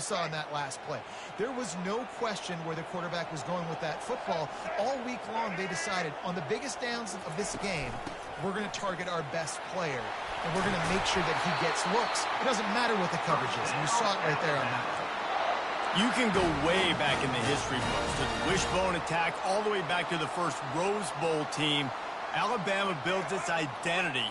saw in that last play. There was no question where the quarterback was going with that football. All week long, they decided on the biggest downs of this game, we're going to target our best player, and we're going to make sure that he gets looks. It doesn't matter what the coverage is, and you saw it right there on that play. You can go way back in the history books to the wishbone attack, all the way back to the first Rose Bowl team. Alabama builds its identity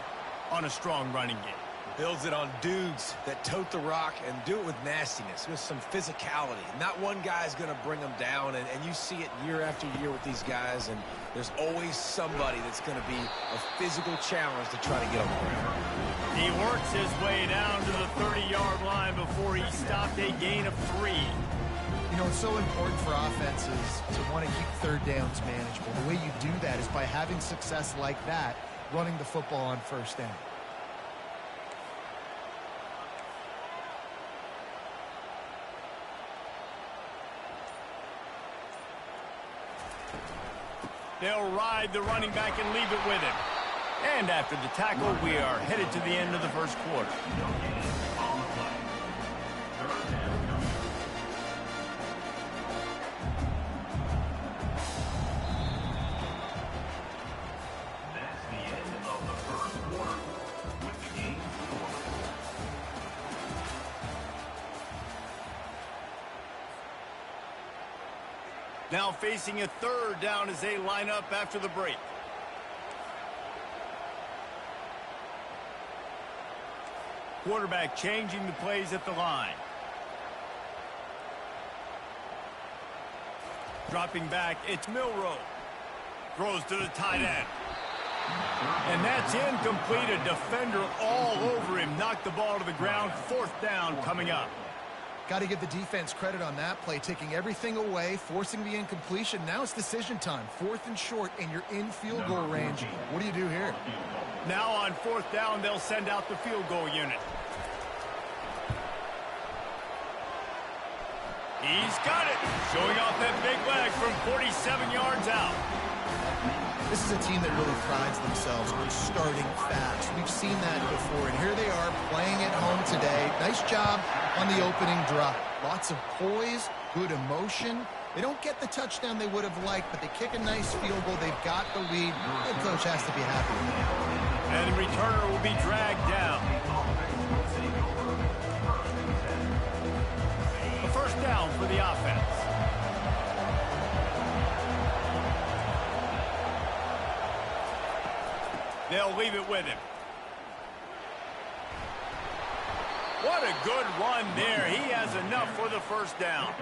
on a strong running game. Builds it on dudes that tote the rock and do it with nastiness, with some physicality. Not one guy's going to bring them down, and you see it year after year with these guys, and there's always somebody that's going to be a physical challenge to try to get on the ground. He works his way down to the 30-yard line before he stopped a gain of 3. You know, it's so important for offenses to want to keep third downs manageable. The way you do that is by having success like that, running the football on first down. They'll ride the running back and leave it with him. And after the tackle, we are headed to the end of the first quarter. That's the end of the first quarter with the game score. Now facing a third down as they line up after the break. Quarterback changing the plays at the line. Dropping back, it's Milroe. Throws to the tight end. And that's incomplete. A defender all over him. Knocked the ball to the ground. Fourth down coming up. Got to give the defense credit on that play, taking everything away, forcing the incompletion. Now it's decision time. 4th and short, and you're in field goal range. What do you do here? Now on 4th down, they'll send out the field goal unit. He's got it. Showing off that big leg from 47 yards out. This is a team that really prides themselves on starting fast. We've seen that before, and here they are playing at home today. Nice job on the opening drive. Lots of poise, good emotion. They don't get the touchdown they would have liked, but they kick a nice field goal. They've got the lead. The coach has to be happy with that. And the returner will be dragged down. A first down for the offense. They'll leave it with him. What a good run there. He has enough for the first down.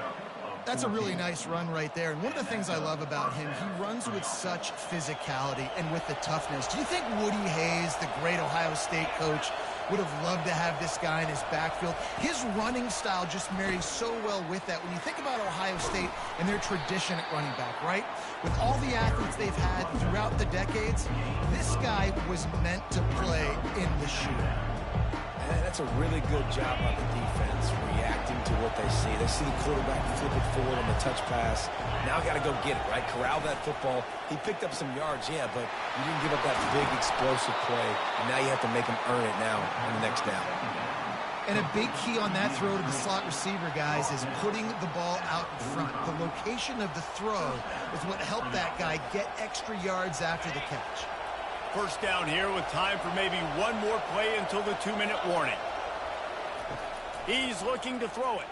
That's a really nice run right there. And one of the things I love about him, he runs with such physicality and with the toughness. Do you think Woody Hayes, the great Ohio State coach, would have loved to have this guy in his backfield? His running style just marries so well with that. When you think about Ohio State and their tradition at running back, right? With all the athletes they've had throughout the decades, this guy was meant to play in the shootout. And that's a really good job by the defense, reacting to what they see. They see the quarterback flip it forward on the touch pass. Now got to go get it, right? Corral that football. He picked up some yards, yeah, but you didn't give up that big explosive play. And now you have to make him earn it now on the next down. And a big key on that throw to the slot receiver, guys, is putting the ball out in front. The location of the throw is what helped that guy get extra yards after the catch. First down here with time for maybe one more play until the 2-minute warning. He's looking to throw it.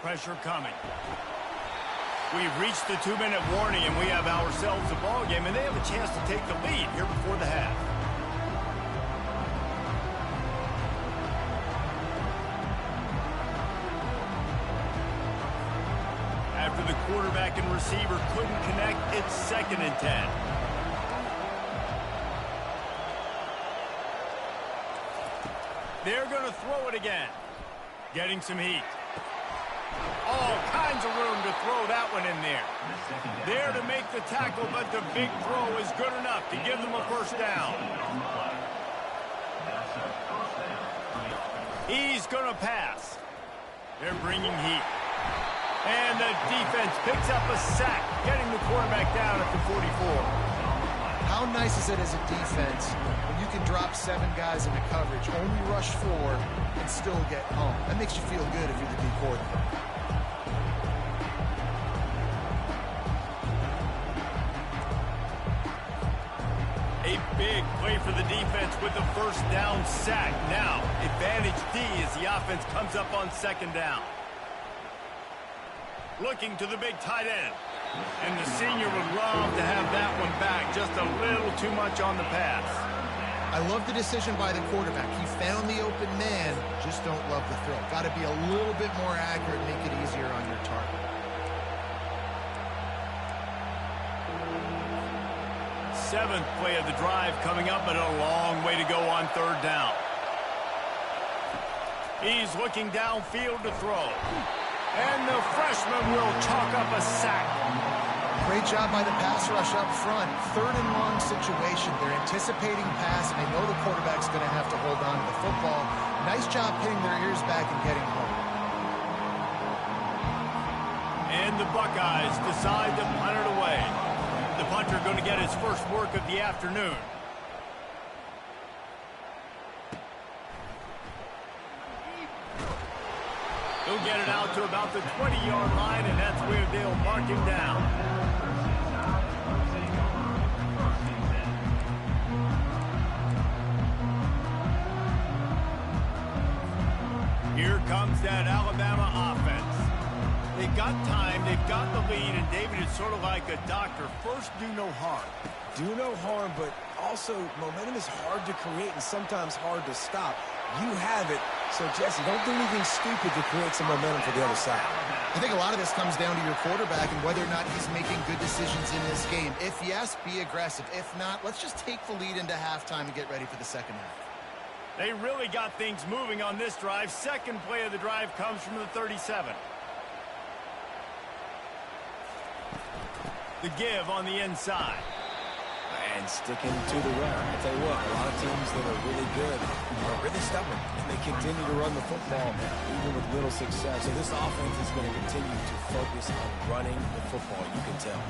Pressure coming. We've reached the 2-minute warning, and we have ourselves a ball game, and they have a chance to take the lead here before the half. After the quarterback and receiver couldn't connect, it's 2nd and 10. They're going to throw it again. Getting some heat. All kinds of room to throw that one in there. There to make the tackle, but the big throw is good enough to give them a first down. He's going to pass. They're bringing heat. And the defense picks up a sack, getting the quarterback down at the 44. How nice is it as a defense when you can drop 7 guys into coverage, only rush 4, and still get home? That makes you feel good if you're the D coordinator. for the defense with the first down sack. Now, advantage D as the offense comes up on second down. Looking to the big tight end. And the senior would love to have that one back. Just a little too much on the pass. I love the decision by the quarterback. He found the open man, just don't love the throw. Got to be a little bit more accurate, make it easier on your target. Seventh play of the drive coming up, but a long way to go on third down. He's looking downfield to throw. And the freshman will chalk up a sack. Great job by the pass rush up front. Third and long situation. They're anticipating pass, and they know the quarterback's going to have to hold on to the football. Nice job pinning their ears back and getting home. And the Buckeyes decide to punt it away. The punter going to get his first work of the afternoon. He'll get it out to about the 20-yard line, and that's where they'll mark him down. Here comes that Alabama offense. They've got time, they've got the lead, and David is sort of like a doctor. First, do no harm. Do no harm, but also momentum is hard to create and sometimes hard to stop. You have it, so Jesse, don't do anything stupid to create some momentum for the other side. I think a lot of this comes down to your quarterback and whether or not he's making good decisions in this game. If yes, be aggressive. If not, let's just take the lead into halftime and get ready for the second half. They really got things moving on this drive. Second play of the drive comes from the 37. The give on the inside. And sticking to the run. I'll tell you what, a lot of teams that are really good are really stubborn, and they continue to run the football, even with little success. So this offense is going to continue to focus on running the football, you can tell.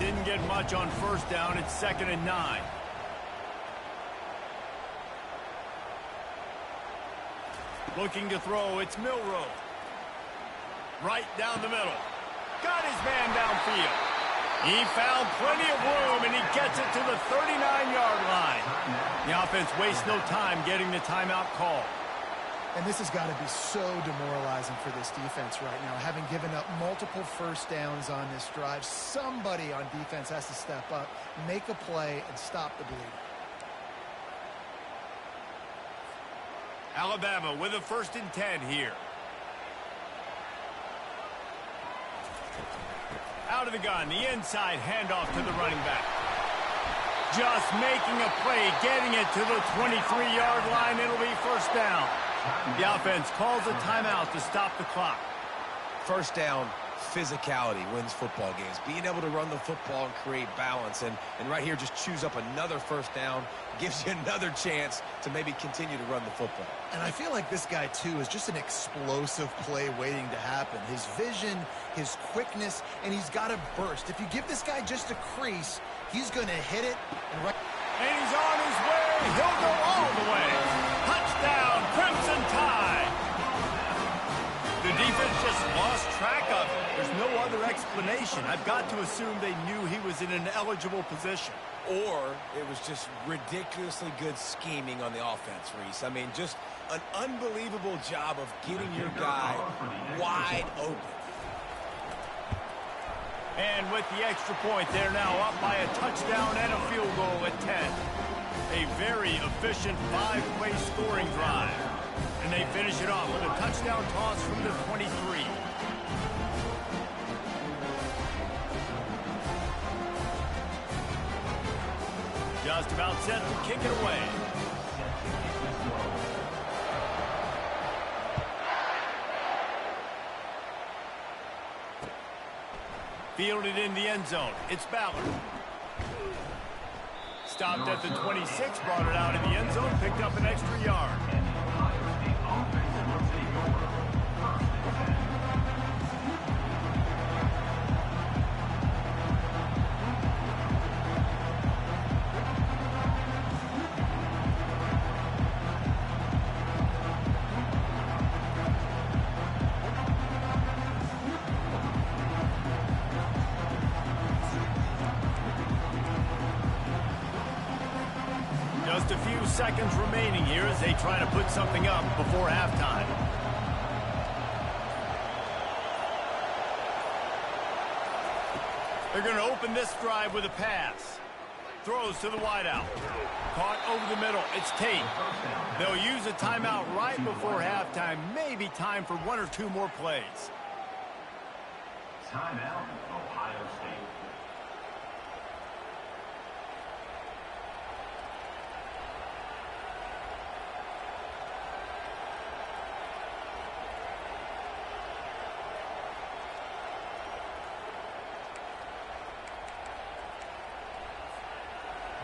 Didn't get much on first down. It's 2nd and 9. Looking to throw, it's Milroe. Right down the middle. Got his man downfield. He found plenty of room, and he gets it to the 39-yard line. The offense wastes no time getting the timeout call. And this has got to be so demoralizing for this defense right now. Having given up multiple first downs on this drive, somebody on defense has to step up, make a play, and stop the bleeding. Alabama with a 1st and 10 here. Out of the gun, the inside handoff to the running back. Just making a play, getting it to the 23-yard line. It'll be first down. The offense calls a timeout to stop the clock. First down, physicality wins football games. Being able to run the football and create balance. And right here, just choose up another first down. Gives you another chance to maybe continue to run the football. And I feel like this guy, too, is just an explosive play waiting to happen. His vision, his quickness, and he's got a burst. If you give this guy just a crease, he's going to hit it. And he's on his way. He'll go all the way. Touchdown, Crimson Tide. The defense just lost track of it. There's no other explanation. I've got to assume they knew he was in an eligible position. Or it was just ridiculously good scheming on the offense, Reese. I mean, just an unbelievable job of getting your guy wide open. And with the extra point, they're now up by a touchdown and a field goal at 10. A very efficient 5-play scoring drive. And they finish it off with a touchdown toss from the 23. Just about set to kick it away. Fielded in the end zone. It's Ballard. Stopped at the 26, brought it out in the end zone, picked up an extra yard. Just a few seconds remaining here as they try to put something up before halftime. They're going to open this drive with a pass. Throws to the wideout. Caught over the middle. It's Tate. They'll use a timeout right before halftime. Maybe time for one or two more plays. Timeout, Ohio State.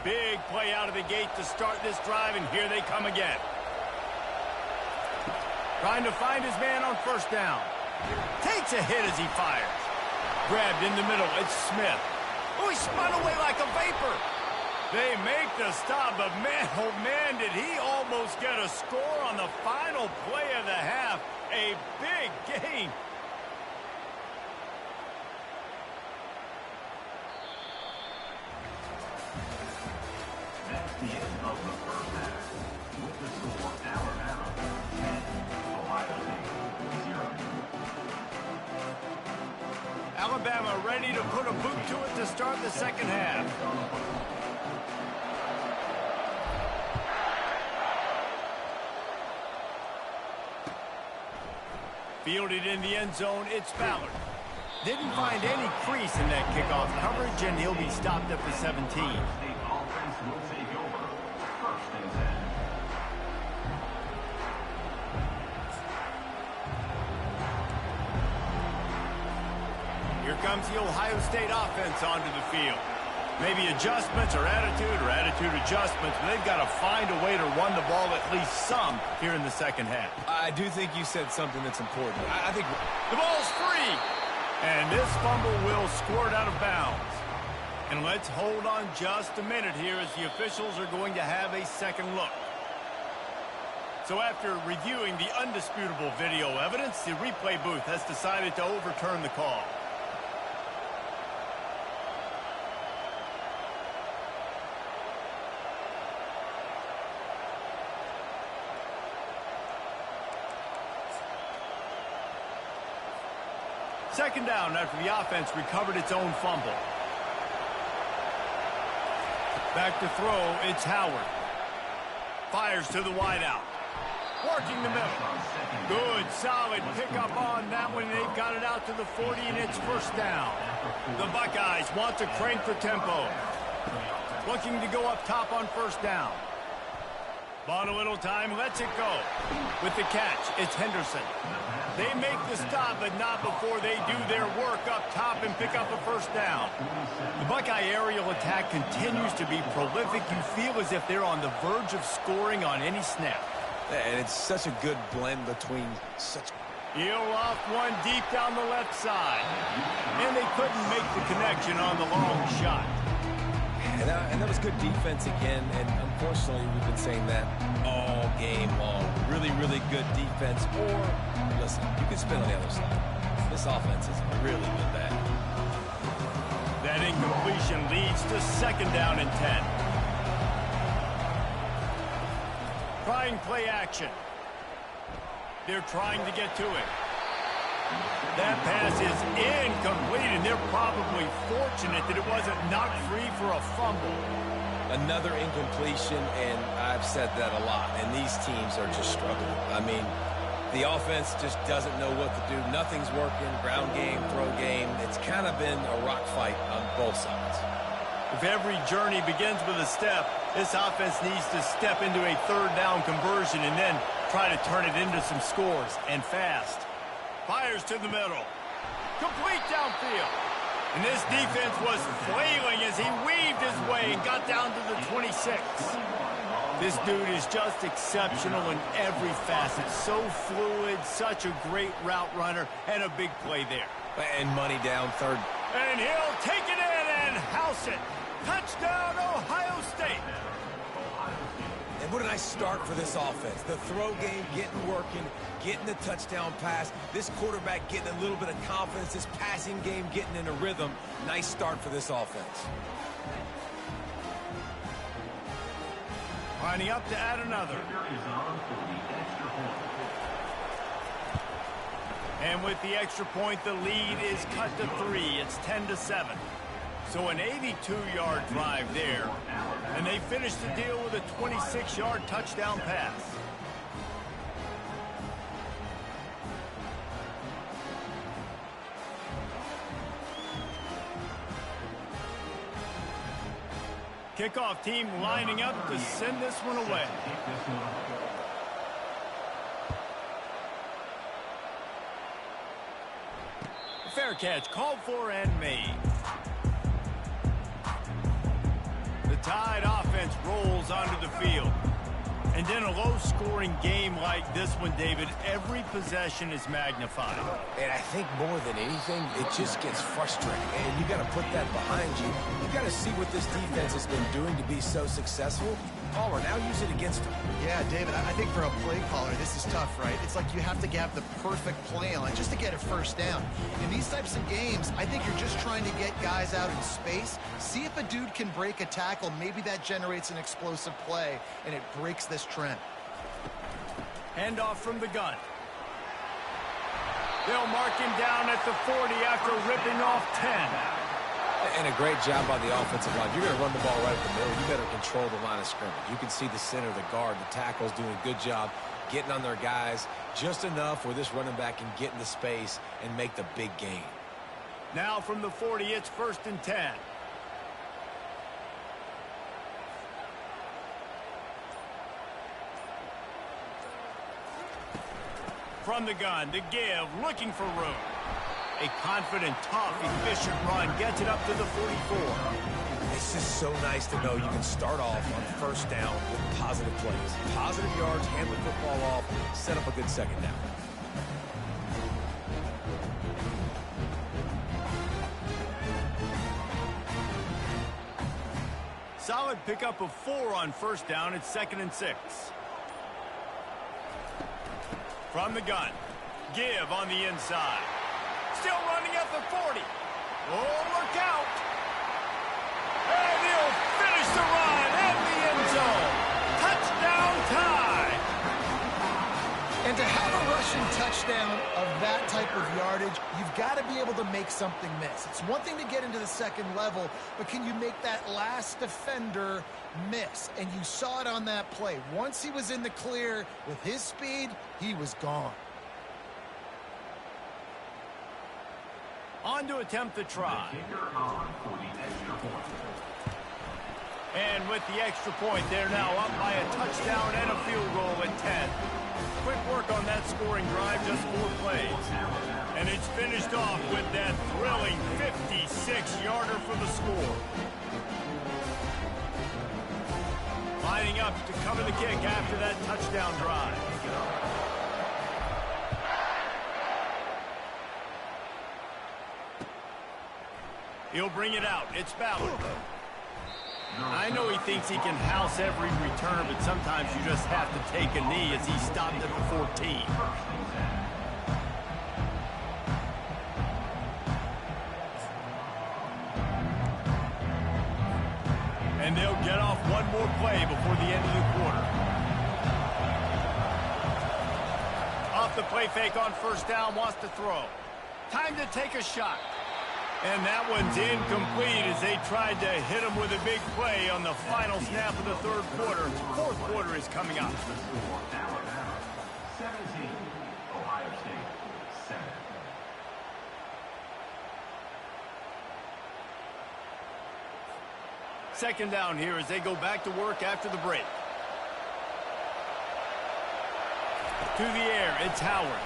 Big play out of the gate to start this drive, and here they come again. Trying to find his man on first down. Takes a hit as he fires. Grabbed in the middle, it's Smith. Oh, he spun away like a vapor. They make the stop, but man, oh man, did he almost get a score on the final play of the half. A big gain. That's the end of the first half. With the score, Alabama 10, Ohio State 0. Alabama ready to put a boot to it to start the second half. Fielded in the end zone, it's Ballard. Didn't find any crease in that kickoff coverage, and he'll be stopped at the 17. State offense will take over. First and 10. Here comes the Ohio State offense onto the field. Maybe adjustments or attitude adjustments, but they've got to find a way to run the ball at least some here in the second half. I do think you said something that's important. I think the ball's free, and this fumble will squirt out of bounds. And let's hold on just a minute here as the officials are going to have a second look. So after reviewing the undisputable video evidence, the replay booth has decided to overturn the call. Second down after the offense recovered its own fumble. Back to throw, it's Howard. Fires to the wideout. Working the middle. Good, solid pickup on that one. They've got it out to the 40, and it's first down. The Buckeyes want to crank the tempo. Looking to go up top on first down. Bought a little time, lets it go. With the catch, it's Henderson. They make the stop, but not before they do their work up top and pick up a first down. The Buckeye aerial attack continues to be prolific. You feel as if they're on the verge of scoring on any snap. and it's such a good blend between such... He'll off one deep down the left side. And they couldn't make the connection on the long shot. And that was good defense again, and unfortunately we've been saying that all game long. Really, really good defense, or, listen, you can spin on the other side. This offense has really been bad. That incompletion leads to second down and 10. Trying play action. They're trying to get to it. That pass is incomplete, and they're probably fortunate that it wasn't knocked free for a fumble. Another incompletion, and I've said that a lot, and these teams are just struggling. I mean, the offense just doesn't know what to do. Nothing's working, ground game, throw game. It's kind of been a rock fight on both sides. If every journey begins with a step, this offense needs to step into a third down conversion and then try to turn it into some scores, and fast. Fires to the middle. Complete downfield. And this defense was flailing as he weaved his way and got down to the 26. This dude is just exceptional in every facet. So fluid, such a great route runner, and a big play there. And money down third. And he'll take it in and house it. Touchdown, Ohio State. And what a nice start for this offense. The throw game getting working, getting the touchdown pass. This quarterback getting a little bit of confidence. This passing game getting in a rhythm. Nice start for this offense. Lining up to add another. And with the extra point, the lead is cut to 3. It's 10-7. So an 82-yard drive there. And they finish the deal with a 26-yard touchdown pass. Kickoff team lining up to send this one away. Fair catch called for and made. The Tide offense rolls onto the field. And in a low-scoring game like this one, David, every possession is magnified. And I think more than anything, it just gets frustrating. And you got to put that behind you. You got to see what this defense has been doing to be so successful. Palmer, now use it against them. Yeah, David, I think for a play caller, this is tough, right? It's like you have to have the perfect play on just to get a first down. In these types of games, I think you're just trying to get guys out in space, see if a dude can break a tackle. Maybe that generates an explosive play, and it breaks this trend. Handoff from the gun. They'll mark him down at the 40 after ripping off 10. And a great job by the offensive line. You're going to run the ball right at the middle. You better control the line of scrimmage. You can see the center, the guard, the tackles doing a good job getting on their guys just enough where this running back can get into space and make the big gain. Now from the 40, it's 1st and 10. From the gun, to give, looking for room. A confident, tough, efficient run gets it up to the 44. It's just so nice to know you can start off on first down with positive plays. Positive yards, hand the football off, set up a good second down. Solid pickup of 4 on first down. It's 2nd and 6. From the gun, give on the inside. Still running at the 40. Oh, look out. And he'll finish the run in the end zone. Touchdown tie. And to have a rushing touchdown of that type of yardage, you've got to be able to make something miss. It's one thing to get into the second level, but can you make that last defender miss? And you saw it on that play. Once he was in the clear with his speed, he was gone. On to attempt the try. And with the extra point, they're now up by a touchdown and a field goal at 10. Quick work on that scoring drive, just 4 plays. And it's finished off with that thrilling 56-yarder for the score. Lining up to cover the kick after that touchdown drive. He'll bring it out. It's Ballard. I know he thinks he can house every return, but sometimes you just have to take a knee as he stopped at the 14. And they'll get off one more play before the end of the quarter. Off the play fake on first down, wants to throw. Time to take a shot. And that one's incomplete as they tried to hit him with a big play on the final snap of the third quarter. Fourth quarter is coming up. 17, Ohio State, 7. Second down here as they go back to work after the break. To the air, it's Howard.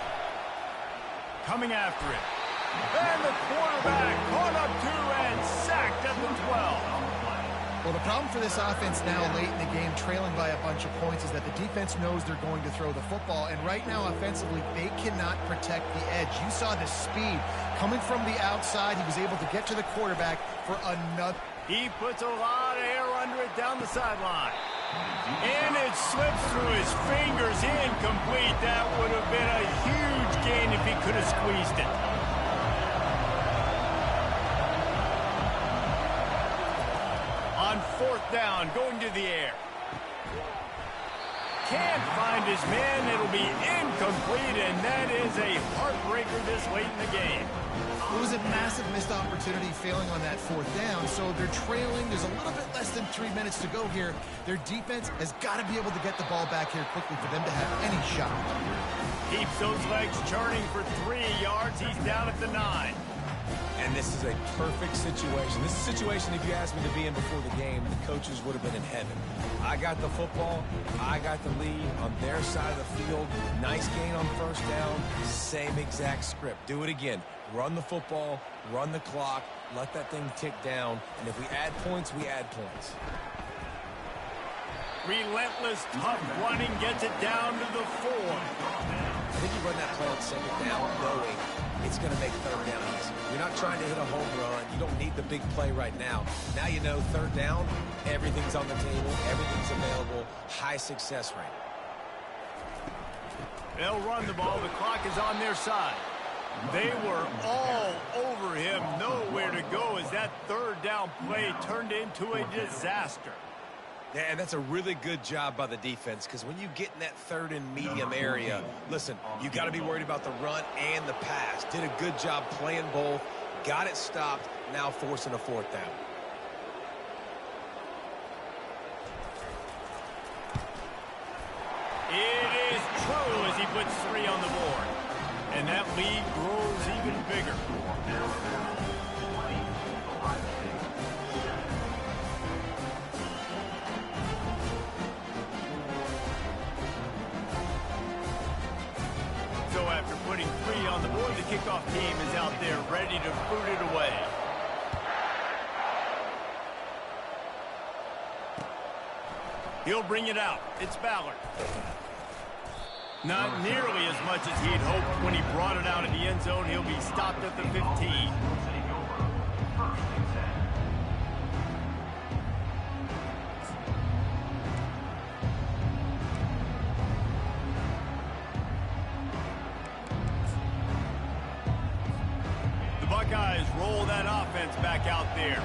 Coming after it. And the quarterback caught up to and sacked at the 12. Well, the problem for this offense now late in the game, trailing by a bunch of points, is that the defense knows they're going to throw the football. And right now, offensively, they cannot protect the edge. You saw the speed coming from the outside. He was able to get to the quarterback for another. He puts a lot of air under it down the sideline. And it slips through his fingers, incomplete. That would have been a huge gain if he could have squeezed it. On fourth down, going to the air. can't find his man. It'll be incomplete, and that is a heartbreaker this late in the game. It was a massive missed opportunity failing on that fourth down, so they're trailing. There's a little bit less than 3 minutes to go here. Their defense has got to be able to get the ball back here quickly for them to have any shot. Keeps those legs churning for 3 yards. He's down at the 9. And this is a perfect situation. This is a situation, if you asked me to be in before the game, the coaches would have been in heaven. I got the football. I got the lead on their side of the field. Nice gain on first down. Same exact script. Do it again. Run the football, run the clock, let that thing tick down. And if we add points, we add points. Relentless, tough running gets it down to the 4. I think you run that play on second down knowing it's going to make third down easy. You're not trying to hit a home run. You don't need the big play right now. Now you know third down, everything's on the table, everything's available, high success rate. They'll run the ball. The clock is on their side. They were all over him. Nowhere to go as that third down play turned into a disaster. Yeah, and that's a really good job by the defense, because when you get in that third and medium area, listen, you got to be worried about the run and the pass. Did a good job playing both, got it stopped, now forcing a fourth down. It is true as he puts 3 on the board. And that lead grows even bigger. So after putting 3 on the board, the kickoff team is out there ready to boot it away. He'll bring it out. It's Ballard. Not nearly as much as he'd hoped when he brought it out of the end zone. He'll be stopped at the 15. The Buckeyes roll that offense back out there.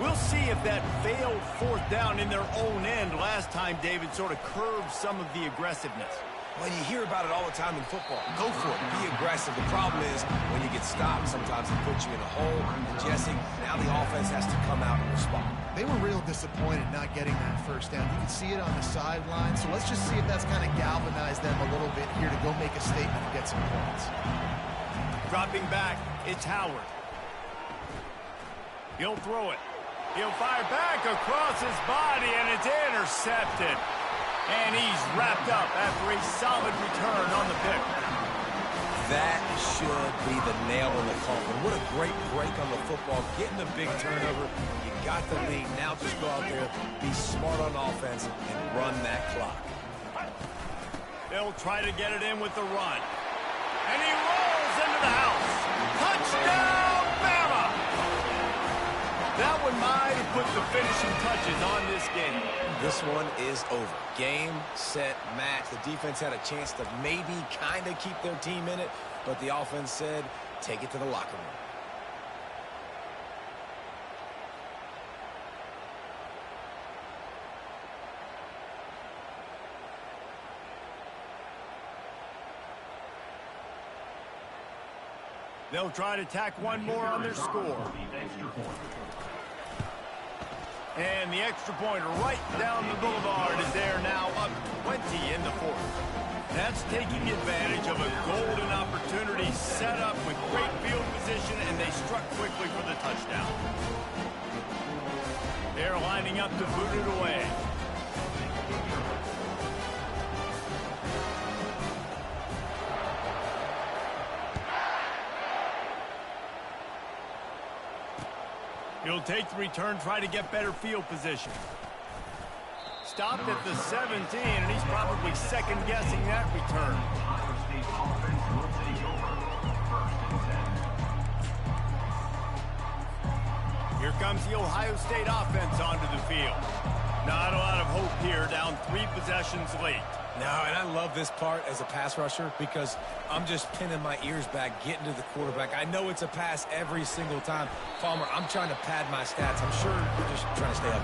We'll see if that failed fourth down in their own end last time, David, sort of curbed some of the aggressiveness. Well, you hear about it all the time in football. Go for it. Be aggressive. The problem is when you get stopped, sometimes it puts you in a hole. And, Jesse, now the offense has to come out and respond. They were real disappointed not getting that first down. You can see it on the sideline. So let's just see if that's kind of galvanized them a little bit here to go make a statement and get some points. Dropping back, it's Howard. He'll throw it. He'll fire back across his body, and it's intercepted. And he's wrapped up after a solid return on the pick. That should be the nail in the coffin. What a great break on the football. Getting the big turnover. You got the lead. Now just go out there, be smart on offense, and run that clock. They'll try to get it in with the run. And he rolls into the house. Touchdown, Bama! That one might have put the finishing touches on this game. This one is over. Game, set, match. The defense had a chance to maybe kind of keep their team in it, but the offense said, take it to the locker room. They'll try to tack one more on their score. And the extra point right down the boulevard is there now, up 20 in the fourth. That's taking advantage of a golden opportunity set up with great field position, and they struck quickly for the touchdown. They're lining up to boot it away. He'll take the return, try to get better field position. Stopped at the 17, and he's probably second-guessing that return. Here comes the Ohio State offense onto the field. Not a lot of hope here, down 3 possessions late. No, and I love this part as a pass rusher because I'm just pinning my ears back, getting to the quarterback. I know it's a pass every single time. Palmer, I'm trying to pad my stats. I'm sure you're just trying to stay up.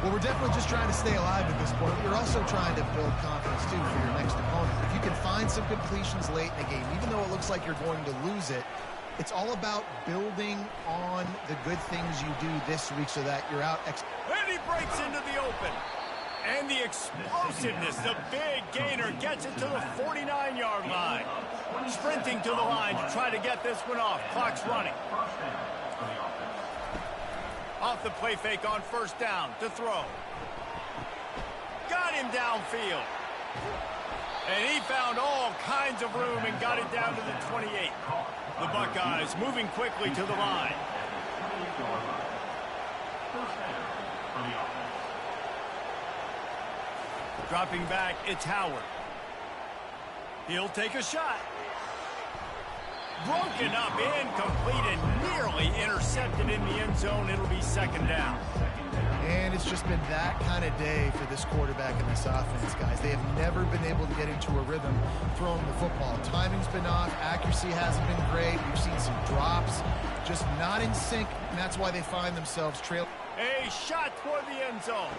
Well, we're definitely just trying to stay alive at this point. We're also trying to build confidence, too, for your next opponent. If you can find some completions late in the game, even though it looks like you're going to lose it, it's all about building on the good things you do this week so that you're out. And he breaks into the open. And the explosiveness, the big gainer gets it to the 49-yard line. Sprinting to the line to try to get this one off. Clock's running. Off the play fake on first down to throw. Got him downfield. And he found all kinds of room and got it down to the 28. The Buckeyes moving quickly to the line. Dropping back, it's Howard. He'll take a shot. Broken up, incomplete, and nearly intercepted in the end zone. It'll be second down. And it's just been that kind of day for this quarterback and this offense, guys. They have never been able to get into a rhythm throwing the football. Timing's been off. Accuracy hasn't been great. We've seen some drops. Just not in sync, and that's why they find themselves trailing. A shot toward the end zone.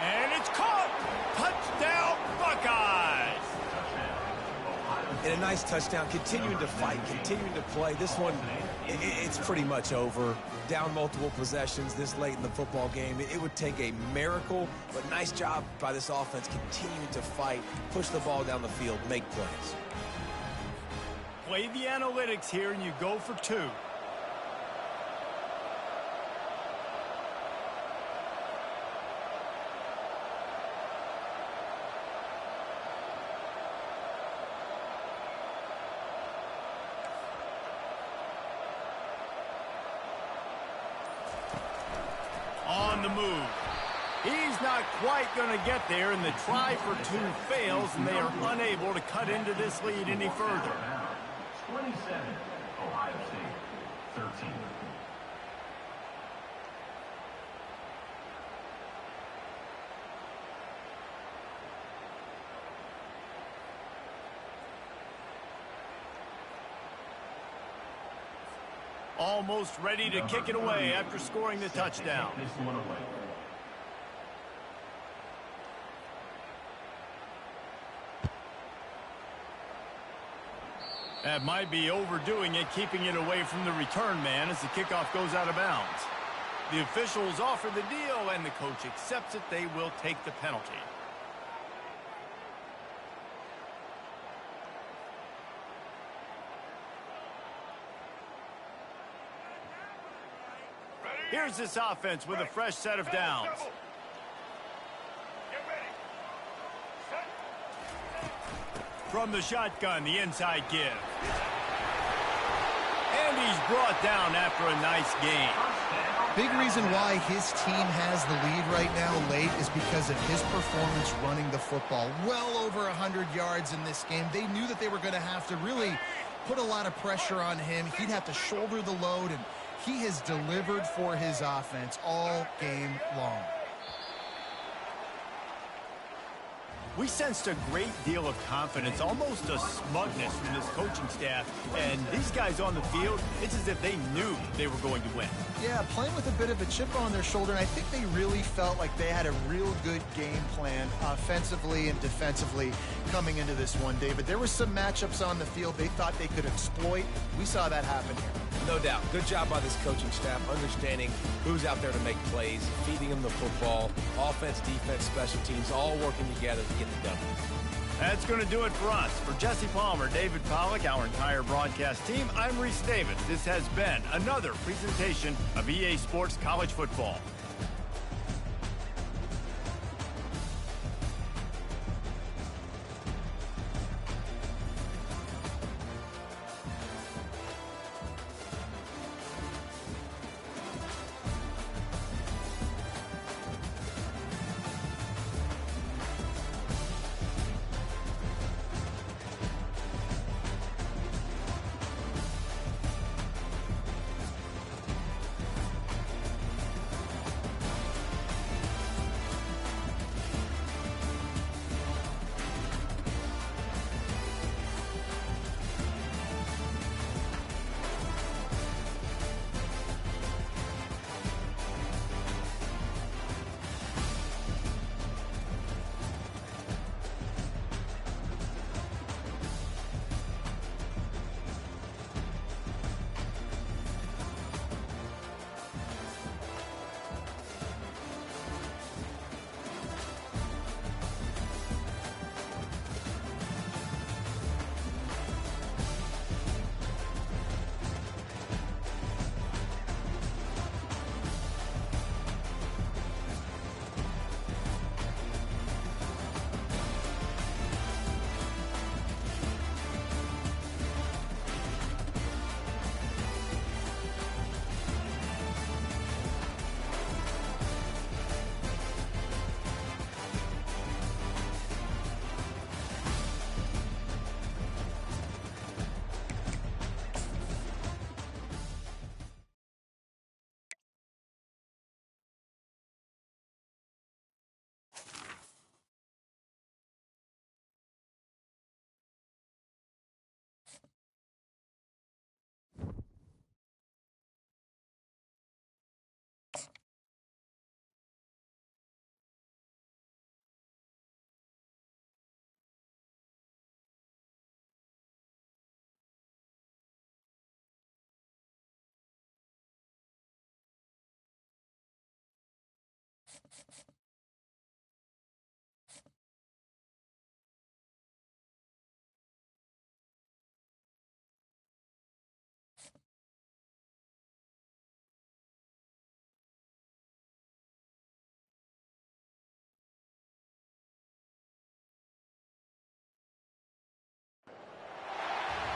And it's caught. Touchdown, Buckeyes. And a nice touchdown, continuing to fight, continuing to play. This one, it's pretty much over. Down multiple possessions this late in the football game. It would take a miracle, but nice job by this offense continuing to fight, push the ball down the field, make plays. Play the analytics here, and you go for two. On the move. He's not quite going to get there, and the try for two fails, and they are unable to cut into this lead any further. 27, Ohio State, 13. Almost ready to kick it away after scoring the touchdown. This one away. That might be overdoing it, keeping it away from the return man as the kickoff goes out of bounds. The officials offer the deal, and the coach accepts it. They will take the penalty. Here's this offense with a fresh set of downs. From the shotgun, the inside give. And he's brought down after a nice gain. Big reason why his team has the lead right now late is because of his performance running the football. Well over 100 yards in this game. They knew that they were going to have to really put a lot of pressure on him. He'd have to shoulder the load, and he has delivered for his offense all game long. We sensed a great deal of confidence, almost a smugness from this coaching staff. And these guys on the field, it's as if they knew they were going to win. Yeah, playing with a bit of a chip on their shoulder, and I think they really felt like they had a real good game plan offensively and defensively coming into this one, David. There were some matchups on the field they thought they could exploit. We saw that happen here. No doubt. Good job by this coaching staff, understanding who's out there to make plays, feeding them the football, offense, defense, special teams, all working together to get it done. That's going to do it for us. For Jesse Palmer, David Pollack, our entire broadcast team, I'm Reese Davis. This has been another presentation of EA Sports College Football.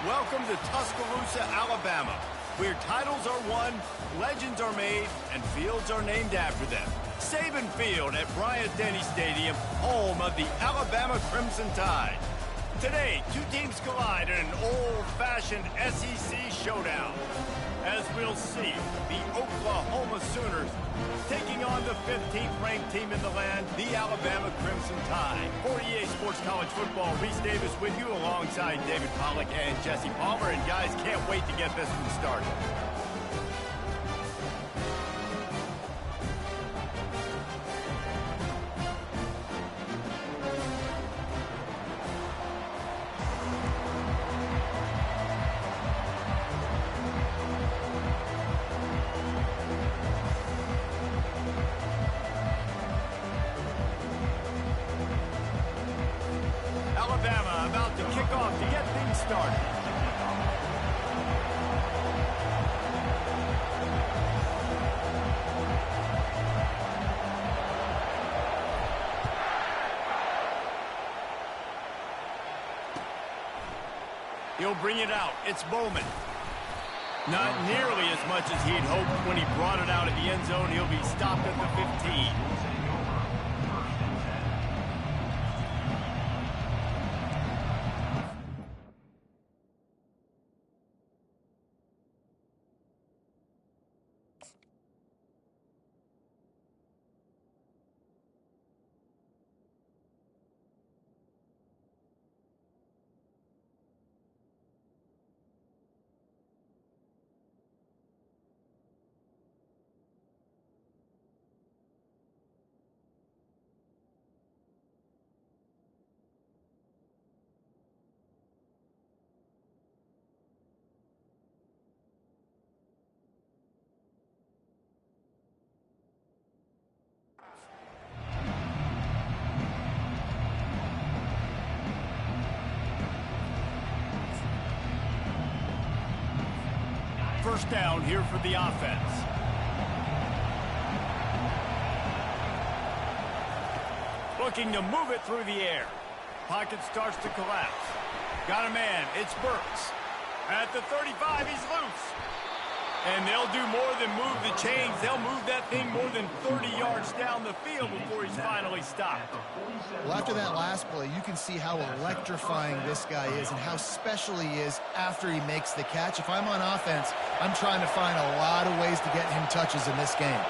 Welcome to Tuscaloosa, Alabama, where titles are won, legends are made, and fields are named after them. Saban Field at Bryant-Denny Stadium, home of the Alabama Crimson Tide. Today, two teams collide in an old-fashioned SEC showdown. As we'll see, the Oklahoma Sooners taking on the 15th-ranked team in the land, the Alabama Crimson Tide. For EA Sports College Football, Reese Davis with you alongside David Pollack and Jesse Palmer. And guys, can't wait to get this one started. Alabama about to kick off to get things started. He'll bring it out. It's Bowman. Not nearly as much as he'd hoped when he brought it out of the end zone. He'll be stopped at the 15. First down here for the offense. Looking to move it through the air. Pocket starts to collapse. Got a man. It's Burks. At the 35, he's loose. And they'll do more than move the chains. They'll move that thing more than 30 yards down the field before he's finally stopped. Well, after that last play, you can see how electrifying this guy is and how special he is after he makes the catch. If I'm on offense, I'm trying to find a lot of ways to get him touches in this game.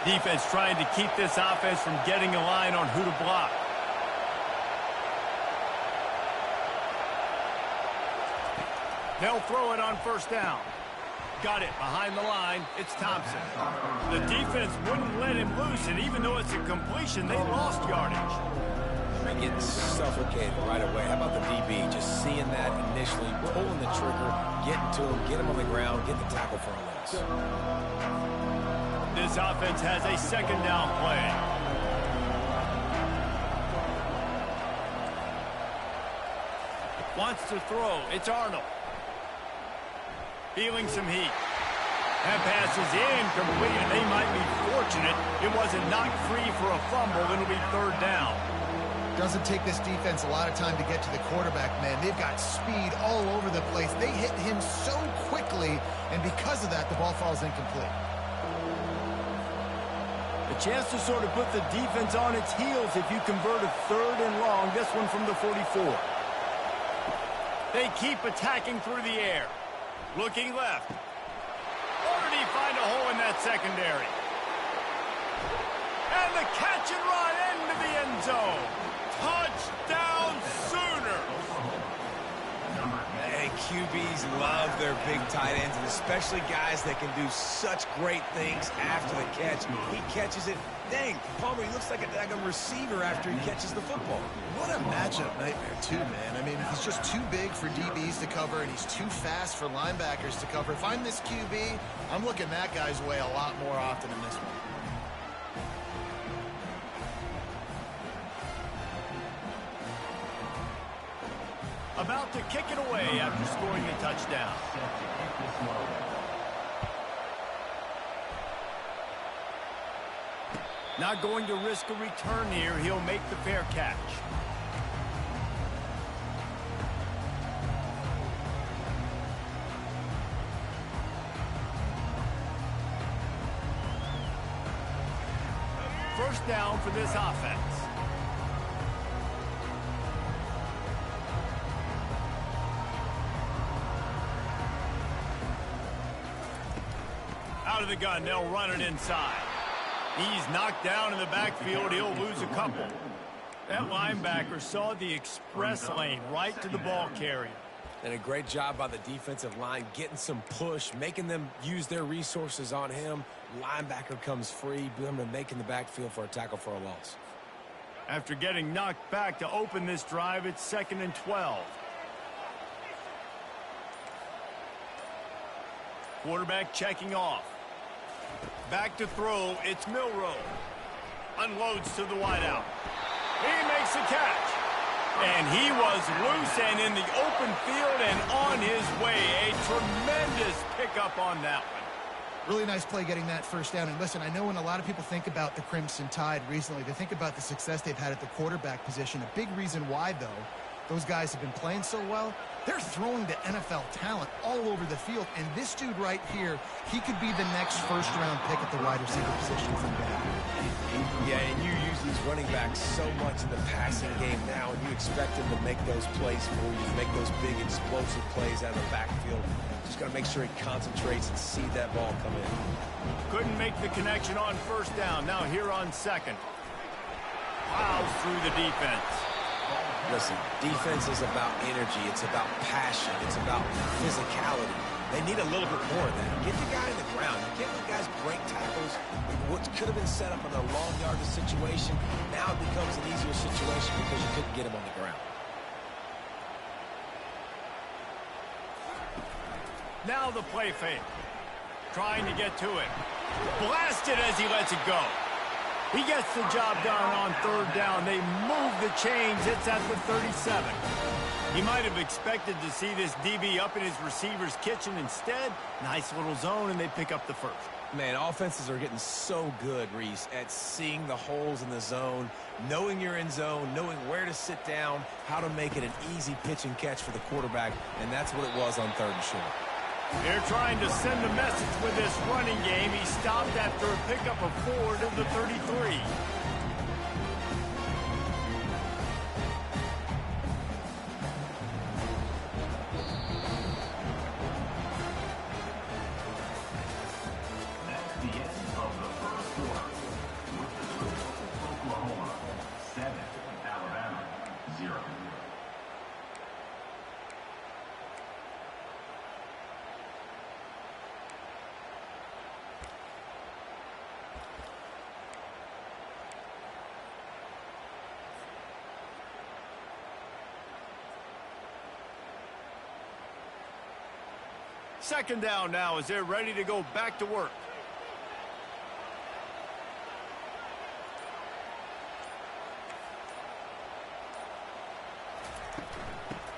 Defense trying to keep this offense from getting a line on who to block. They'll throw it on first down. Got it behind the line. It's Thompson. The defense wouldn't let him loose, and even though it's a completion, they lost yardage. They're getting suffocated right away. How about the DB? Just seeing that initially, pulling the trigger, getting to him, get him on the ground, get the tackle for a loss. This offense has a second down play. Wants to throw. It's Arnold. Feeling some heat. That pass is incomplete, and they might be fortunate it wasn't knocked free for a fumble. It'll be third down. Doesn't take this defense a lot of time to get to the quarterback, man. They've got speed all over the place. They hit him so quickly, and because of that, the ball falls incomplete. A chance to sort of put the defense on its heels if you convert a third and long. This one from the 44. They keep attacking through the air. Looking left. Or did he find a hole in that secondary? And the catch and run into the end zone. Touchdown Sooners! Hey, QBs love their big tight ends, and especially guys that can do such great things after the catch. He catches it. Dang, Palmer, he looks like a daggone receiver after he catches the football. What a matchup nightmare, too, man. I mean, he's just too big for DBs to cover, and he's too fast for linebackers to cover. If I'm this QB, I'm looking that guy's way a lot more often than this one. About to kick it away after scoring a touchdown. Not going to risk a return here. He'll make the fair catch. First down for this offense. Out of the gun, they'll run it inside. He's knocked down in the backfield. He'll lose a couple. That linebacker saw the express lane right to the ball carrier. And a great job by the defensive line, getting some push, making them use their resources on him. Linebacker comes free, making the backfield for a tackle for a loss. After getting knocked back to open this drive, it's 2nd and 12. Quarterback checking off. Back to throw, it's Milroe. Unloads to the wideout. He makes a catch. And he was loose and in the open field and on his way. A tremendous pickup on that one. Really nice play getting that first down. And listen, I know when a lot of people think about the Crimson Tide recently, they think about the success they've had at the quarterback position. A big reason why, though, those guys have been playing so well, they're throwing to NFL talent all over the field. And this dude right here, he could be the next first-round pick at the wide receiver position from that. Yeah, and you use these running backs so much in the passing game now, and you expect them to make those plays for you, make those big explosive plays out of the backfield. Just got to make sure he concentrates and see that ball come in. Couldn't make the connection on first down. Now here on second. Plows through the defense. Listen, defense is about energy. It's about passion. It's about physicality. They need a little bit more of that. Get the guy in the ground. You can't let guys break tackles. What could have been set up in a long yardage situation, now it becomes an easier situation because you couldn't get him on the ground. Now the play fake. Trying to get to it. Blasted as he lets it go. He gets the job done on third down. They move the chains. It's at the 37. He might have expected to see this DB up in his receiver's kitchen. Instead, nice little zone, and they pick up the first. Man, offenses are getting so good, Reese, at seeing the holes in the zone, knowing you're in zone, knowing where to sit down, how to make it an easy pitch and catch for the quarterback, and that's what it was on third and short. They're trying to send a message with this running game. He stopped after a pickup of 4 to the 33. That's the end of the first quarter. With the score, Oklahoma 7, Alabama 0. Second down now as they're ready to go back to work.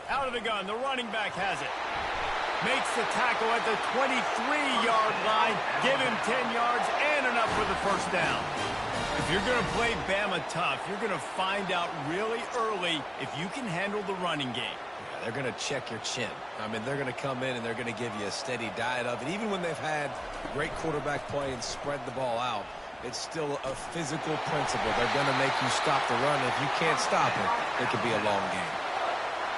Out of the gun, the running back has it. Makes the tackle at the 23-yard line. Give him 10 yards and enough for the first down. If you're going to play Bama tough, you're going to find out really early if you can handle the running game. They're going to check your chin. I mean, they're going to come in and they're going to give you a steady diet of it. Even when they've had great quarterback play and spread the ball out, it's still a physical principle. They're going to make you stop the run. If you can't stop it, it could be a long game.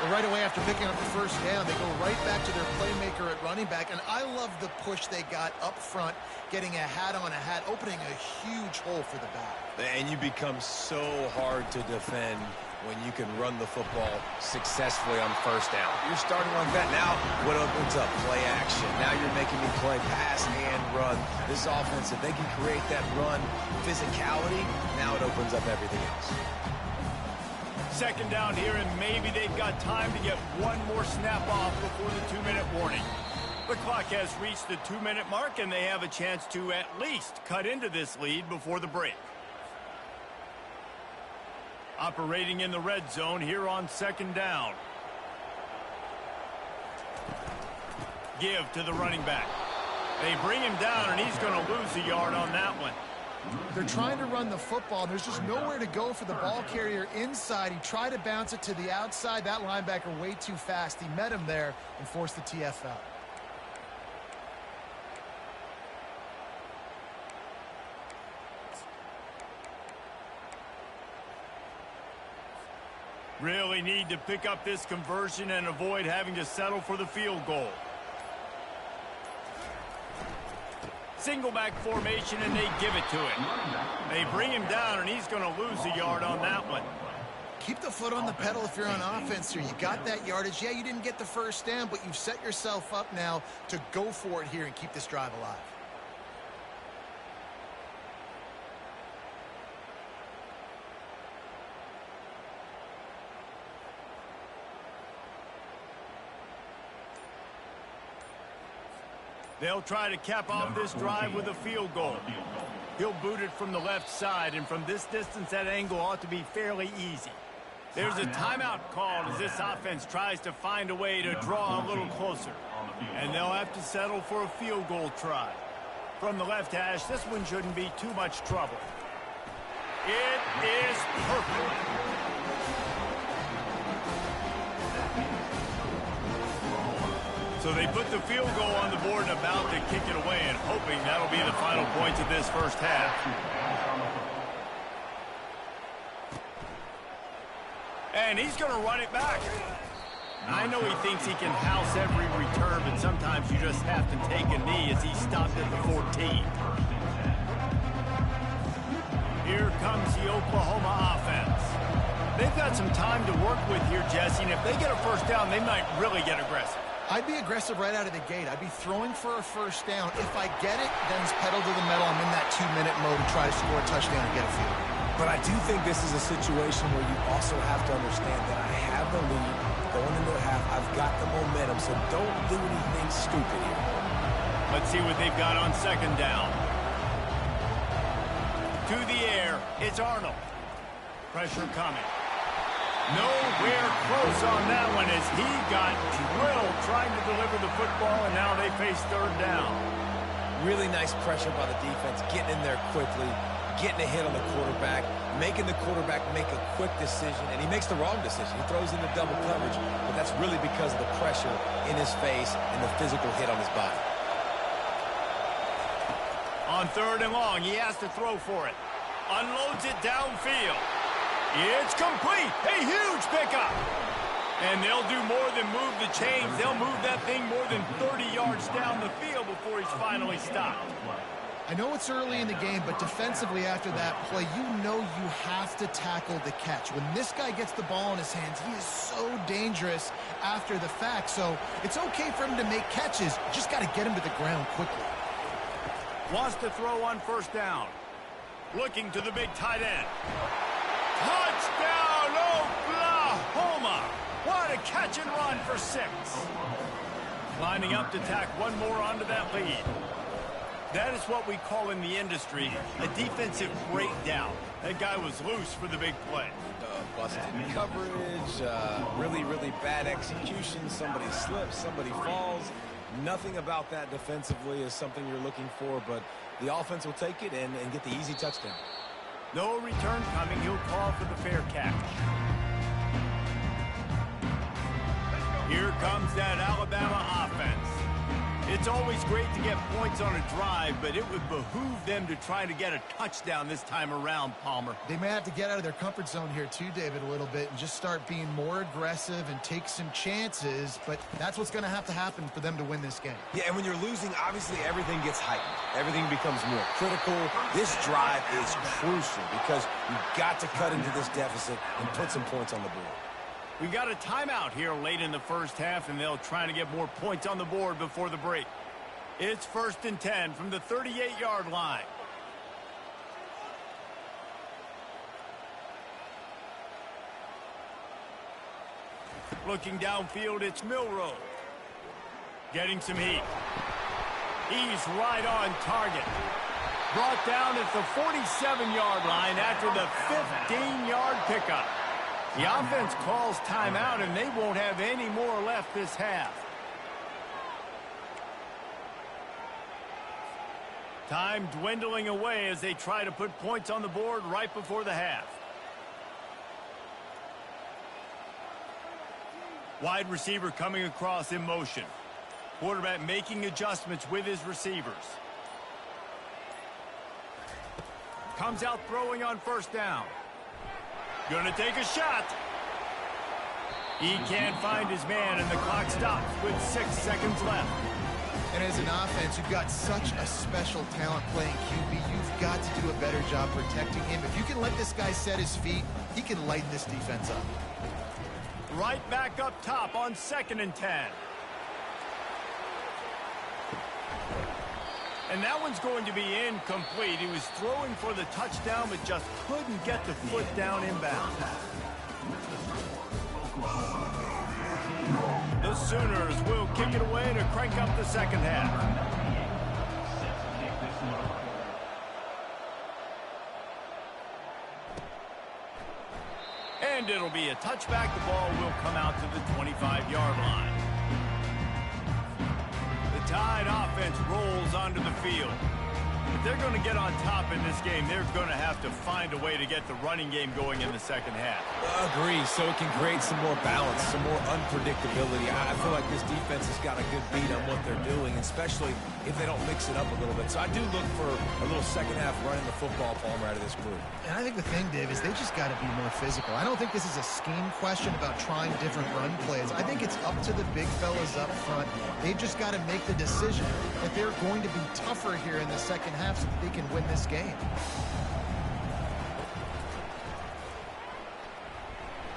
Well, right away after picking up the first down, they go right back to their playmaker at running back. And I love the push they got up front, getting a hat on a hat, opening a huge hole for the back. And you become so hard to defend when you can run the football successfully on first down. You're starting like that. Now, what opens up? Play action. Now you're making me play pass and run. This offense, if they can create that run physicality, now it opens up everything else. Second down here, and maybe they've got time to get one more snap off before the 2-minute warning. The clock has reached the 2-minute mark, and they have a chance to at least cut into this lead before the break. Operating in the red zone here on second down. give to the running back. They bring him down, and he's going to lose a yard on that one. They're trying to run the football. There's just nowhere to go for the ball carrier inside. He tried to bounce it to the outside. That linebacker way too fast. He met him there and forced the TFL. Really need to pick up this conversion and avoid having to settle for the field goal. Single back formation, and they give it to him. They bring him down, and he's going to lose a yard on that one. Keep the foot on the pedal if you're on offense here. You got that yardage. Yeah, you didn't get the first down, but you've set yourself up now to go for it here and keep this drive alive. They'll try to cap off this drive with a field goal. He'll boot it from the left side, and from this distance, that angle ought to be fairly easy. There's a timeout called as this offense tries to find a way to draw a little closer. And they'll have to settle for a field goal try. From the left hash, this one shouldn't be too much trouble. It is perfect. So they put the field goal on the board and about to kick it away, and hoping that'll be the final points of this first half. And he's going to run it back. I know he thinks he can house every return, but sometimes you just have to take a knee as he stopped at the 14. Here comes the Oklahoma offense. They've got some time to work with here, Jesse, and if they get a first down, they might really get aggressive. I'd be aggressive right out of the gate. I'd be throwing for a first down. If I get it, then it's pedal to the metal. I'm in that 2-minute mode to try to score a touchdown and get a field. But I do think this is a situation where you also have to understand that I have the lead going into the half. I've got the momentum, so don't do anything stupid here. Let's see what they've got on second down. To the air, it's Arnold. Pressure coming. Nowhere close on that one as he got drilled trying to deliver the football, and now they face third down. Really nice pressure by the defense, getting in there quickly, getting a hit on the quarterback, making the quarterback make a quick decision, and he makes the wrong decision. He throws into double coverage, but that's really because of the pressure in his face and the physical hit on his body. On third and long, he has to throw for it. Unloads it downfield. It's complete. A huge pickup. And they'll do more than move the chains. They'll move that thing more than 30 yards down the field before he's finally stopped. I know it's early in the game, but defensively after that play, you know you have to tackle the catch. When this guy gets the ball in his hands, he is so dangerous after the fact. So it's okay for him to make catches. You just got to get him to the ground quickly. Wants to throw on first down. Looking to the big tight end. Touchdown, Oklahoma! What a catch and run for 6. Lining up to tack one more onto that lead. That is what we call in the industry a defensive breakdown. That guy was loose for the big play. Busted coverage, really bad execution. Somebody slips, somebody falls. Nothing about that defensively is something you're looking for, but the offense will take it and get the easy touchdown. No return coming. He'll call for the fair catch. Here comes that Alabama offense. It's always great to get points on a drive, but it would behoove them to try to get a touchdown this time around, Palmer. They may have to get out of their comfort zone here too, David, a little bit and just start being more aggressive and take some chances, but that's what's going to happen for them to win this game. Yeah, and when you're losing, obviously everything gets heightened. Everything becomes more critical. This drive is crucial because you've got to cut into this deficit and put some points on the board. We got a timeout here late in the first half, and they'll try to get more points on the board before the break. It's 1st and 10 from the 38-yard line. Looking downfield, it's Milroe. Getting some heat. He's right on target. Brought down at the 47-yard line after the 15-yard pickup. The offense calls timeout, and they won't have any more left this half. Time dwindling away as they try to put points on the board right before the half. Wide receiver coming across in motion. Quarterback making adjustments with his receivers. Comes out throwing on first down. Gonna take a shot. He can't find his man, and the clock stops with 6 seconds left. And as an offense, you've got such a special talent playing QB. You've got to do a better job protecting him. If you can let this guy set his feet, he can lighten this defense up. Right back up top on 2nd and 10. And that one's going to be incomplete. He was throwing for the touchdown, but just couldn't get the foot down inbound. The Sooners will kick it away to crank up the second half. And it'll be a touchback. The ball will come out to the 25-yard line. The Tide offense rolls onto the field. If they're going to get on top in this game, they're going to have to find a way to get the running game going in the second half. Agree, so it can create some more balance, some more unpredictability. I feel like this defense has got a good beat on what they're doing, especially if they don't mix it up a little bit. So I do look for a little second half running the football, Palmer, out of this group. And I think the thing, Dave, is they just got to be more physical. I don't think this is a scheme question about trying different run plays. I think it's up to the big fellas up front. They've just got to make the decision that they're going to be tougher here in the second half so that they can win this game.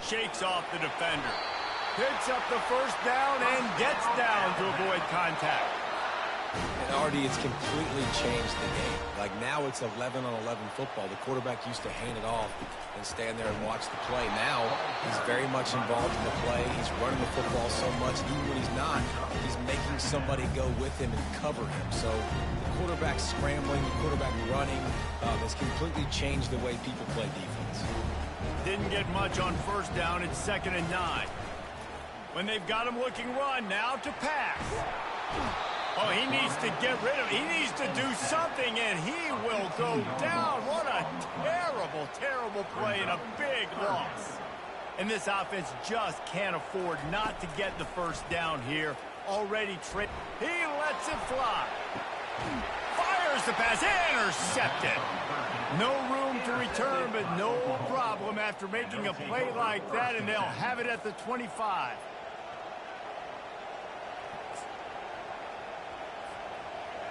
Shakes off the defender. Picks up the first down and gets down to avoid contact. And Artie, it's completely changed the game. Like now it's 11-on-11 football. The quarterback used to hand it off and stand there and watch the play. Now he's very much involved in the play. He's running the football so much. Even when he's not, he's making somebody go with him and cover him. So the quarterback scrambling, the quarterback running has completely changed the way people play defense. Didn't get much on first down. It's 2nd and 9. When they've got him looking run, now to pass. Oh, he needs to get rid of it. He needs to do something, and he will go down. What a terrible, terrible play and a big loss. And this offense just can't afford not to get the first down here. Already tripped. He lets it fly. Fires the pass. Intercepted. No room to return, but no problem after making a play like that, and they'll have it at the 25.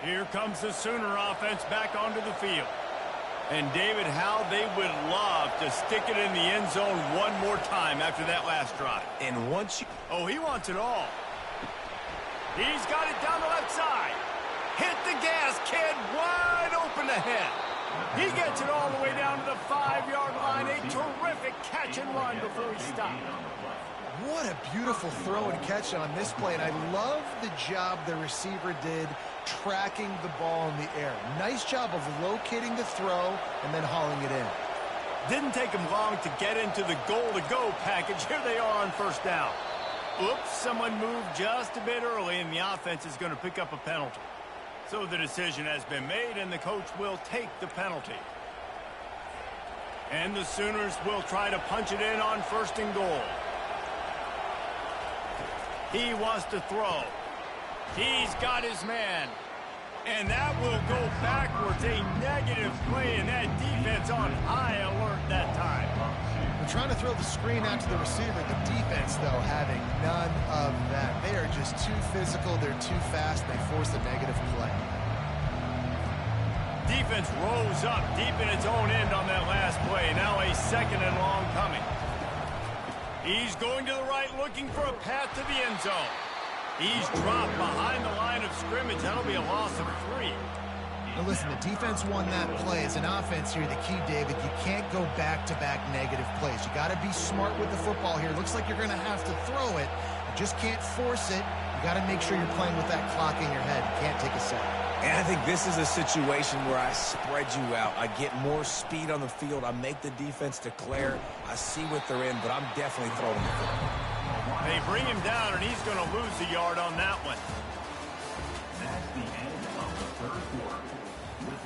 Here comes the Sooner offense back onto the field. And David, how they would love to stick it in the end zone one more time after that last drive. And once you... Oh, he wants it all. He's got it down the left side. Hit the gas, kid. Wide open ahead. He gets it all the way down to the 5-yard line. A terrific catch and run before he stopped. What a beautiful throw and catch on this play, and I love the job the receiver did tracking the ball in the air. Nice job of locating the throw and then hauling it in. Didn't take him long to get into the goal-to-go package. Here they are on first down. Oops, someone moved just a bit early, and the offense is going to pick up a penalty. So the decision has been made, and the coach will take the penalty. And the Sooners will try to punch it in on 1st and goal. He wants to throw. He's got his man. And that will go backwards. A negative play, and that defense on high alert that time. They're trying to throw the screen out to the receiver. The defense, though, having none of that. They are just too physical. They're too fast. They force a negative play. Defense rose up deep in its own end on that last play. Now a 2nd and long coming. He's going to the right, looking for a path to the end zone. He's dropped behind the line of scrimmage. That'll be a loss of 3. Now listen, the defense won that play. As an offense here, the key, David, you can't go back-to-back negative plays. You got to be smart with the football here. Looks like you're going to have to throw it. You just can't force it. You got to make sure you're playing with that clock in your head. You can't take a sack. And I think this is a situation where I spread you out. I get more speed on the field. I make the defense declare. I see what they're in, but I'm definitely throwing the football. They bring him down, and he's going to lose a yard on that one. That's the end of the third quarter. With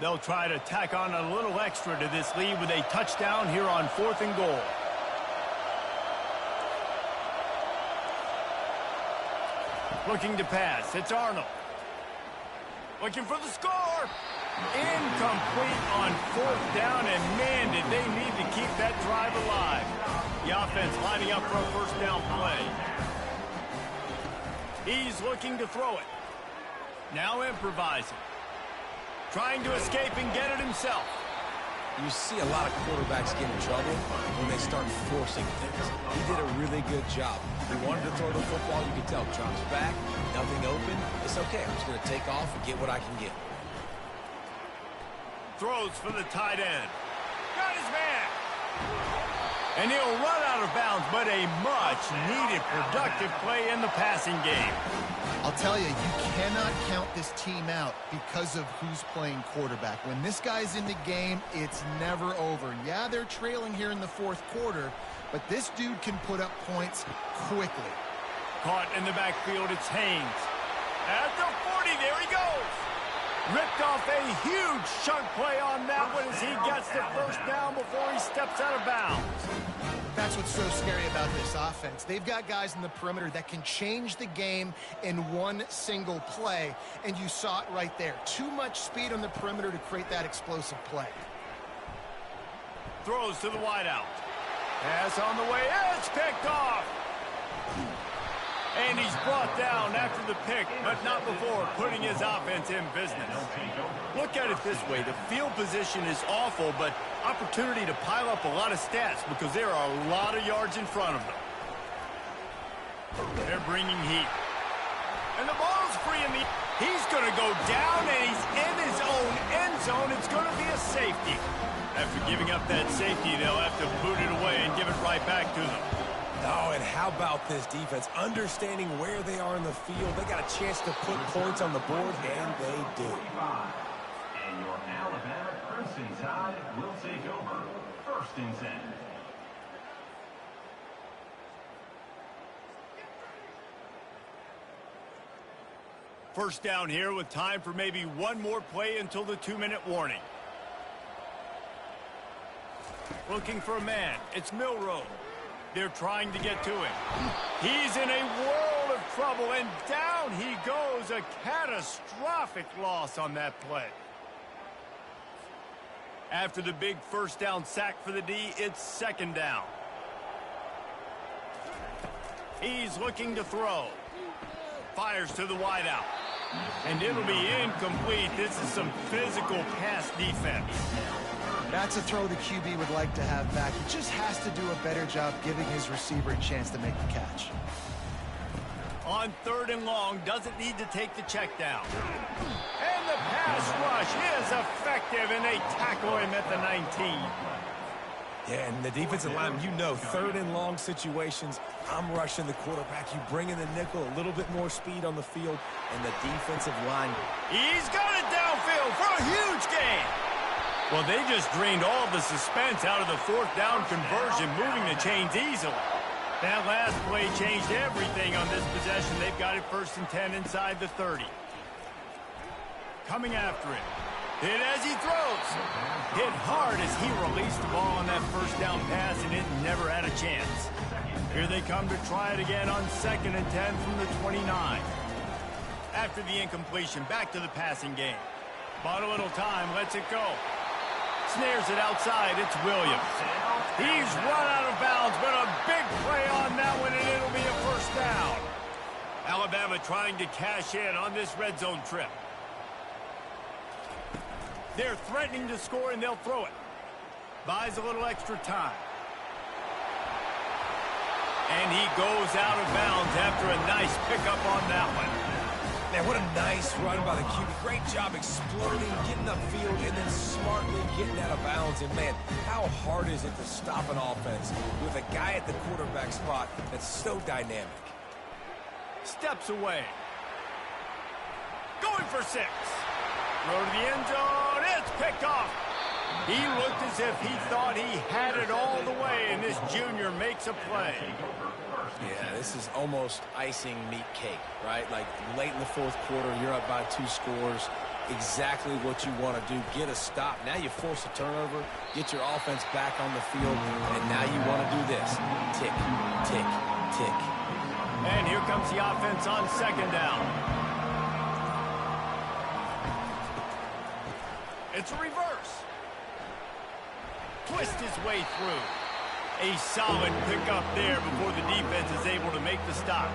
They'll try to tack on a little extra to this lead with a touchdown here on 4th and goal. Looking to pass. It's Arnold. Looking for the score. Incomplete on 4th down, and man, did they need to keep that drive alive. The offense lining up for a first down play. He's looking to throw it. Now improvising. Trying to escape and get it himself. You see a lot of quarterbacks get in trouble when they start forcing things. He did a really good job. He wanted to throw the football. You can tell. Drops back. Nothing open. It's okay. I'm just going to take off and get what I can get. Throws for the tight end. Got his man. And he'll run out of bounds, but a much-needed productive play in the passing game. I'll tell you, you cannot count this team out because of who's playing quarterback. When this guy's in the game, it's never over. Yeah, they're trailing here in the 4th quarter, but this dude can put up points quickly. Caught in the backfield, it's Haynes. At the 40, there he goes. Ripped off a huge chunk play on that one as he gets the first down before he steps out of bounds. That's what's so scary about this offense. They've got guys in the perimeter that can change the game in one single play, and you saw it right there. Too much speed on the perimeter to create that explosive play. Throws to the wideout. Pass on the way. It's picked off. And he's brought down after the pick, but not before putting his offense in business. Look at it this way. The field position is awful, but opportunity to pile up a lot of stats because there are a lot of yards in front of them. They're bringing heat. And the ball's free in the... He's going to go down, and he's in his own end zone. It's going to be a safety. After giving up that safety, they'll have to boot it away and give it right back to them. Oh, and how about this defense? Understanding where they are in the field. They got a chance to put points on the board, and they do. And your Alabama Crimson Tide will take over 1st and 10. First down here with time for maybe one more play until the 2-minute warning. Looking for a man. It's Milroe. They're trying to get to him. He's in a world of trouble, and down he goes. A catastrophic loss on that play. After the big first down sack for the D, it's 2nd down. He's looking to throw. Fires to the wideout. And it'll be incomplete. This is some physical pass defense. That's a throw the QB would like to have back. He just has to do a better job giving his receiver a chance to make the catch. On 3rd and long, doesn't need to take the check down. And the pass rush is effective, and they tackle him at the 19. Yeah, and the defensive line, you know, 3rd and long situations, I'm rushing the quarterback. You bring in the nickel, a little bit more speed on the field, and the defensive line. He's got it downfield for a huge gain. Well, they just drained all the suspense out of the 4th down conversion, moving the chains easily. That last play changed everything on this possession. They've got it 1st and 10 inside the 30. Coming after it. Hit as he throws. Hit hard as he released the ball on that first down pass, and it never had a chance. Here they come to try it again on 2nd and 10 from the 29. After the incompletion, back to the passing game. Bought a little time, lets it go. Snares it outside, it's Williams. He's run out of bounds, but a big play on that one, and it'll be a first down. Alabama trying to cash in on this red zone trip. They're threatening to score, and they'll throw it. Buys a little extra time. And he goes out of bounds after a nice pickup on that one. Man, what a nice run by the QB. Great job exploding, getting upfield, and then smartly getting out of bounds. And, man, how hard is it to stop an offense with a guy at the quarterback spot that's so dynamic? Steps away. Going for 6. Throw to the end zone. It's picked off. He looked as if he thought he had it all the way, and this junior makes a play. Yeah, this is almost icing meat cake, right? Like late in the 4th quarter, you're up by 2 scores. exactly what you want to do. Get a stop. Now you force a turnover, get your offense back on the field, and now you want to do this. Tick, tick, tick. And here comes the offense on second down. It's a reverse. Twist his way through. A solid pickup there before the defense is able to make the stop.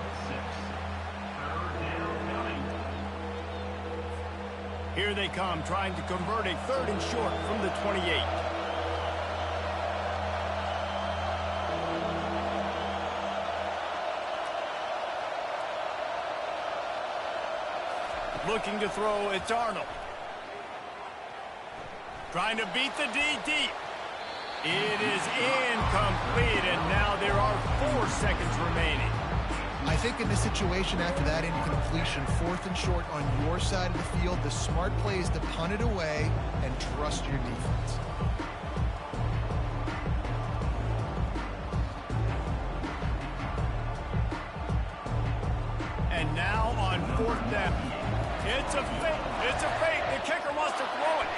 Here they come, trying to convert a 3rd and short from the 28. Looking to throw, it's Arnold. Trying to beat the D deep. It is incomplete, and now there are 4 seconds remaining. I think in this situation, after that incompletion, 4th and short on your side of the field, the smart play is to punt it away and trust your defense. And now on 4th down. It's a fake. It's a fake. The kicker wants to throw it.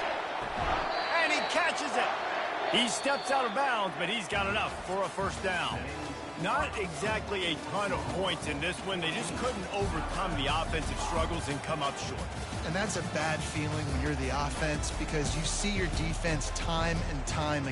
And he catches it. He steps out of bounds, but he's got enough for a 1st down. Not exactly a ton of points in this one. They just couldn't overcome the offensive struggles and come up short. And that's a bad feeling when you're the offense because you see your defense time and time again